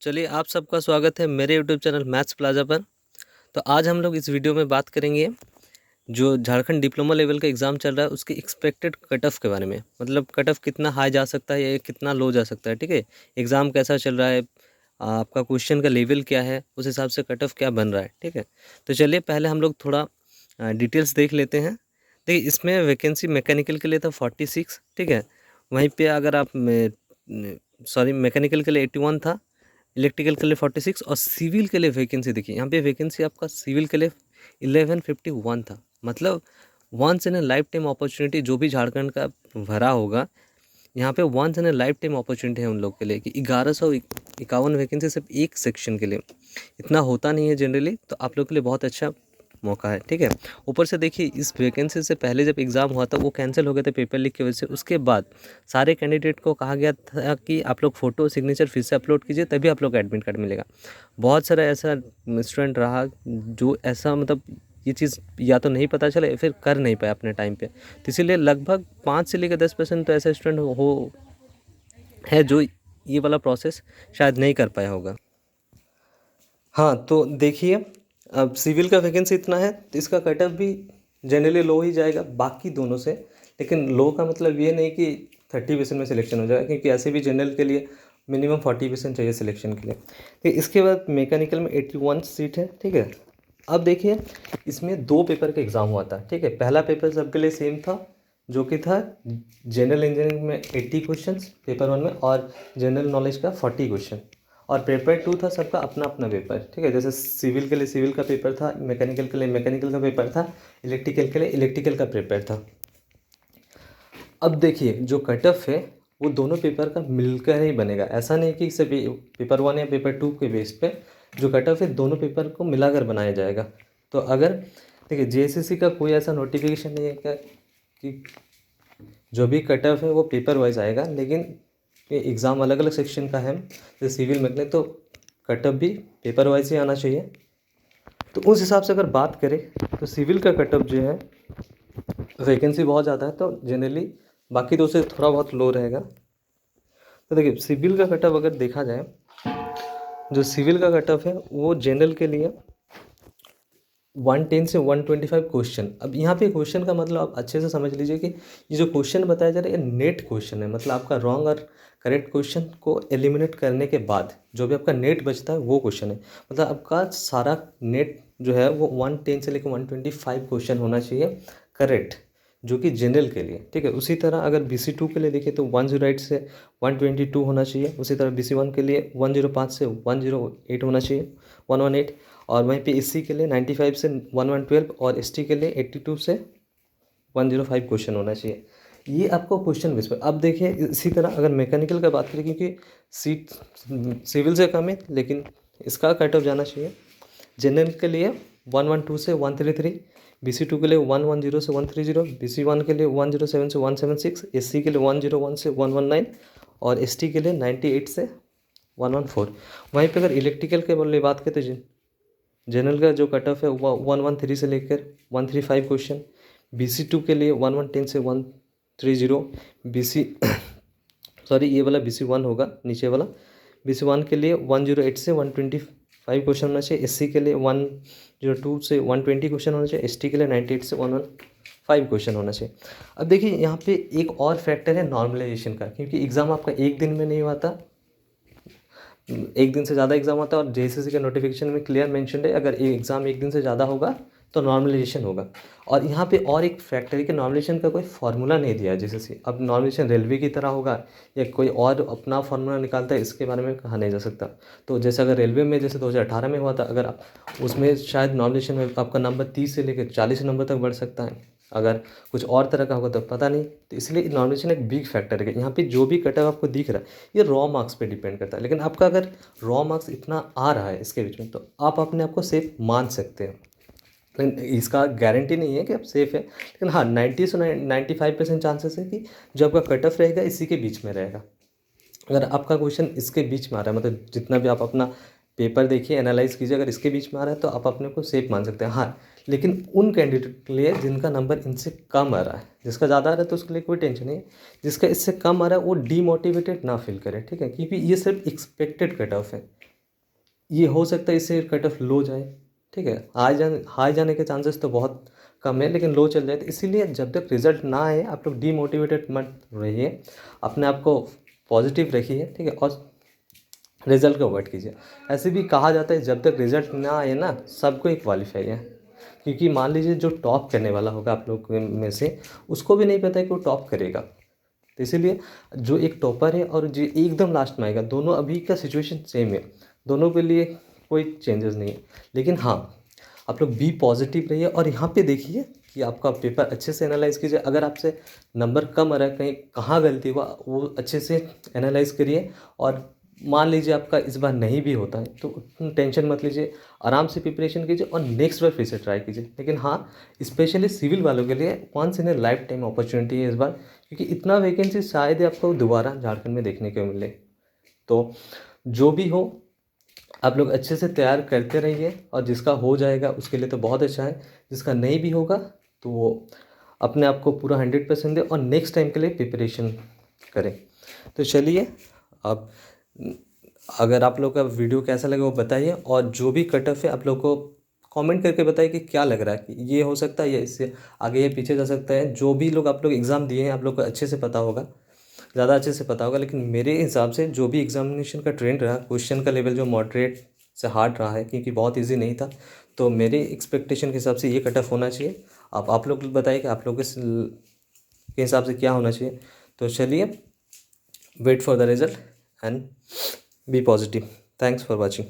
चलिए आप सबका स्वागत है मेरे यूट्यूब चैनल मैथ्स प्लाजा पर। तो आज हम लोग इस वीडियो में बात करेंगे जो झारखंड डिप्लोमा लेवल का एग्ज़ाम चल रहा है उसके एक्सपेक्टेड कट ऑफ के बारे में। मतलब कट ऑफ कितना हाई जा सकता है या कितना लो जा सकता है। ठीक है, एग्ज़ाम कैसा चल रहा है, आपका क्वेश्चन का लेवल क्या है, उस हिसाब से कट ऑफ क्या बन रहा है। ठीक है, तो चलिए पहले हम लोग थोड़ा डिटेल्स देख लेते हैं। देखिए इसमें वैकेंसी मैकेनिकल के लिए था 46। ठीक है, वहीं पे अगर आप मैकेनिकल के लिए 81 था, इलेक्ट्रिकल के लिए 46 और सिविल के लिए वैकेंसी देखिए यहाँ पे वैकेंसी आपका सिविल के लिए 1151 था। मतलब once in a lifetime opportunity जो भी झारखंड का भरा होगा, यहाँ पे once in a lifetime opportunity है उन लोग के लिए कि 1151 वैकेंसी सिर्फ एक सेक्शन के लिए। इतना होता नहीं है जनरली, तो आप लोग के लिए बहुत अच्छा मौका है। ठीक है, ऊपर से देखिए इस वैकेंसी से पहले जब एग्ज़ाम हुआ था वो कैंसिल हो गए थे पेपर लीक की वजह से। उसके बाद सारे कैंडिडेट को कहा गया था कि आप लोग फ़ोटो सिग्नेचर फिर से अपलोड कीजिए तभी आप लोग का एडमिट कार्ड मिलेगा। बहुत सारा ऐसा स्टूडेंट रहा जो ऐसा मतलब ये चीज़ या तो नहीं पता चला या फिर कर नहीं पाया अपने टाइम पे, तो इसीलिए लगभग 5 से लेकर 10% तो ऐसा स्टूडेंट हो है जो ये वाला प्रोसेस शायद नहीं कर पाया होगा। हाँ, तो देखिए अब सिविल का वैकेंसी इतना है तो इसका कट ऑफ भी जनरली लो ही जाएगा बाकी दोनों से। लेकिन लो का मतलब ये नहीं कि 30% में सिलेक्शन हो जाएगा, क्योंकि ऐसे भी जनरल के लिए मिनिमम 40% चाहिए सिलेक्शन के लिए। तो इसके बाद मैकेनिकल में 81 सीट है। ठीक है, अब देखिए इसमें 2 पेपर का एग्ज़ाम हुआ था। ठीक है, पहला पेपर सबके लिए सेम था जो कि था जनरल इंजीनियरिंग में 80 क्वेश्चन पेपर 1 में और जनरल नॉलेज का 40 क्वेश्चन, और पेपर 2 था सबका अपना अपना पेपर। ठीक है, जैसे सिविल के लिए सिविल का पेपर था, मैकेनिकल के लिए मैकेनिकल का पेपर था, इलेक्ट्रिकल के लिए इलेक्ट्रिकल का पेपर था। अब देखिए जो कट ऑफ है वो दोनों पेपर का मिलकर ही बनेगा। ऐसा नहीं कि सिर्फ पेपर 1 या पेपर 2 के बेस पे जो कट ऑफ है दोनों पेपर को मिलाकर बनाया जाएगा। तो अगर देखिए जेएसएससी का कोई ऐसा नोटिफिकेशन नहीं है क्या कि जो भी कट ऑफ है वो पेपर वाइज आएगा, लेकिन ये एग्ज़ाम अलग अलग सेक्शन का है जैसे सिविल में, तो कट ऑफ भी पेपर वाइज ही आना चाहिए। तो उस हिसाब से अगर बात करें तो सिविल का कट ऑफ जो है वैकेंसी बहुत ज़्यादा है तो जनरली बाकी दो से थोड़ा बहुत लो रहेगा। तो देखिए सिविल का कट ऑफ अगर देखा जाए, जो सिविल का कट ऑफ है वो जनरल के लिए 110 से 125 क्वेश्चन। अब यहाँ पे क्वेश्चन का मतलब आप अच्छे से समझ लीजिए कि ये जो क्वेश्चन बताया जा रहा है ये नेट क्वेश्चन है। मतलब आपका रॉन्ग और करेक्ट क्वेश्चन को एलिमिनेट करने के बाद जो भी आपका नेट बचता है वो क्वेश्चन है। मतलब आपका सारा नेट जो है वो 110 से लेकर 125 क्वेश्चन होना चाहिए करेक्ट, जो कि जनरल के लिए। ठीक है, उसी तरह अगर BC2 के लिए देखें तो 108 से 122 होना चाहिए। उसी तरह BC1 के लिए 105 से 108 होना चाहिए, 118। और वहीं पे SC के लिए 95 से 1112 और ST के लिए 82 से 105 क्वेश्चन होना चाहिए। ये आपको क्वेश्चन बेस पर। अब देखिए इसी तरह अगर मैकेनिकल का बात करें, क्योंकि सीट सिविल से कम है लेकिन इसका कट ऑफ जाना चाहिए जनरल के लिए 112 से 133, BC2 के लिए 110 से 130, BC1 के लिए 107 से 176, SC के लिए 101 से 119 और ST के लिए 98 से 114। वहीं पे अगर इलेक्ट्रिकल के लिए बात करें तो जनरल का जो कट ऑफ है वो 113 से लेकर 135 क्वेश्चन, BC2 के लिए 1110 से 130, BC सॉरी ये वाला BC1 होगा नीचे वाला, BC1 के लिए 108 से 125 क्वेश्चन होना चाहिए, SC के लिए 102 से 120 क्वेश्चन होना चाहिए, ST के लिए 98 से 115 क्वेश्चन होना चाहिए। अब देखिए यहाँ पे एक और फैक्टर है नॉर्मलाइजेशन का, क्योंकि एग्ज़ाम आपका एक दिन में नहीं हुआ, एक दिन से ज़्यादा एग्ज़ाम होता है और जेएसएससी के नोटिफिकेशन में क्लियर मेंशन है अगर एग्ज़ाम एक दिन से ज़्यादा होगा तो नॉर्मलाइजेशन होगा। और यहाँ पे और एक फैक्टर है कि नॉर्मलाइजेशन का कोई फार्मूला नहीं दिया है जेएसएससी। अब नॉर्मलाइजेशन रेलवे की तरह होगा या कोई और अपना फार्मूला निकालता है, इसके बारे में कहा नहीं जा सकता। तो जैसे अगर रेलवे में जैसे 2018 में हुआ था, अगर उसमें शायद नॉर्मलाइजेशन में आपका नंबर 30 से लेकर 40 नंबर तक बढ़ सकता है, अगर कुछ और तरह का होगा तो पता नहीं। तो इसलिए नॉर्मलाइजेशन एक बिग फैक्टर है। यहाँ पे जो भी कट ऑफ आपको दिख रहा है ये रॉ मार्क्स पे डिपेंड करता है, लेकिन आपका अगर रॉ मार्क्स इतना आ रहा है इसके बीच में तो आप अपने आप को सेफ मान सकते हैं। लेकिन इसका गारंटी नहीं है कि आप सेफ है, लेकिन हाँ 90 से 95% चांसेस है कि जो आपका कट ऑफ रहेगा इसी के बीच में रहेगा। अगर आपका क्वेश्चन इसके बीच में आ रहा है, मतलब जितना भी आप अपना पेपर देखिए, एनालाइज कीजिए, अगर इसके बीच में आ रहा है तो आप अपने को सेफ मान सकते हैं। हाँ, लेकिन उन कैंडिडेट के लिए जिनका नंबर इनसे कम आ रहा है, जिसका ज़्यादा आ रहा है तो उसके लिए कोई टेंशन नहीं है, जिसका इससे कम आ रहा है वो डीमोटिवेटेड ना फील करे, ठीक है, क्योंकि ये सिर्फ एक्सपेक्टेड कट ऑफ है। ये हो सकता है इससे कट ऑफ लो जाए, ठीक है, हाई जाने के चांसेस तो बहुत कम है, लेकिन लो चल जाए। तो इसीलिए जब तक रिजल्ट ना आए आप लोग डीमोटिवेटेड मत रहिए, अपने आप को पॉजिटिव रखिए, ठीक है, और रिजल्ट को अवॉइड कीजिए। ऐसे भी कहा जाता है जब तक रिजल्ट ना आए ना, सबको ही क्वालिफाई है, क्योंकि मान लीजिए जो टॉप करने वाला होगा आप लोग में से, उसको भी नहीं पता है कि वो टॉप करेगा। तो इसीलिए जो एक टॉपर है और जो एकदम लास्ट में आएगा, दोनों अभी का सिचुएशन सेम है, दोनों के लिए कोई चेंजेस नहीं है। लेकिन हाँ, आप लोग बी पॉजिटिव रहिए और यहाँ पे देखिए कि आपका पेपर अच्छे से एनालाइज कीजिए। अगर आपसे नंबर कम आ रहा है, कहीं कहाँ गलती हुआ वो अच्छे से एनालाइज करिए। और मान लीजिए आपका इस बार नहीं भी होता है तो टेंशन मत लीजिए, आराम से प्रिपरेशन कीजिए और नेक्स्ट बार फिर से ट्राई कीजिए। लेकिन हाँ, स्पेशली सिविल वालों के लिए once in a lifetime opportunity है इस बार, क्योंकि इतना वैकेंसी शायद ही आपको दोबारा झारखंड में देखने को मिले। तो जो भी हो, आप लोग अच्छे से तैयार करते रहिए, और जिसका हो जाएगा उसके लिए तो बहुत अच्छा है, जिसका नहीं भी होगा तो वो अपने आप को पूरा 100% दे और नेक्स्ट टाइम के लिए प्रिपरेशन करें। तो चलिए, अब अगर आप लोग का वीडियो कैसा लगा वो बताइए, और जो भी कट ऑफ है आप लोग को कमेंट करके बताइए कि क्या लग रहा है, कि ये हो सकता है या इससे आगे या पीछे जा सकता है। जो भी लोग आप लोग एग्ज़ाम दिए हैं आप लोग को अच्छे से पता होगा, ज़्यादा अच्छे से पता होगा, लेकिन मेरे हिसाब से जो भी एग्जामिनेशन का ट्रेंड रहा, क्वेश्चन का लेवल जो मॉडरेट से हार्ड रहा है, क्योंकि बहुत इजी नहीं था, तो मेरे एक्सपेक्टेशन के हिसाब से ये कट ऑफ होना चाहिए। अब आप लोग बताइए कि आप लोग के हिसाब से क्या होना चाहिए। तो चलिए, wait for the result and be positive. Thanks for watching.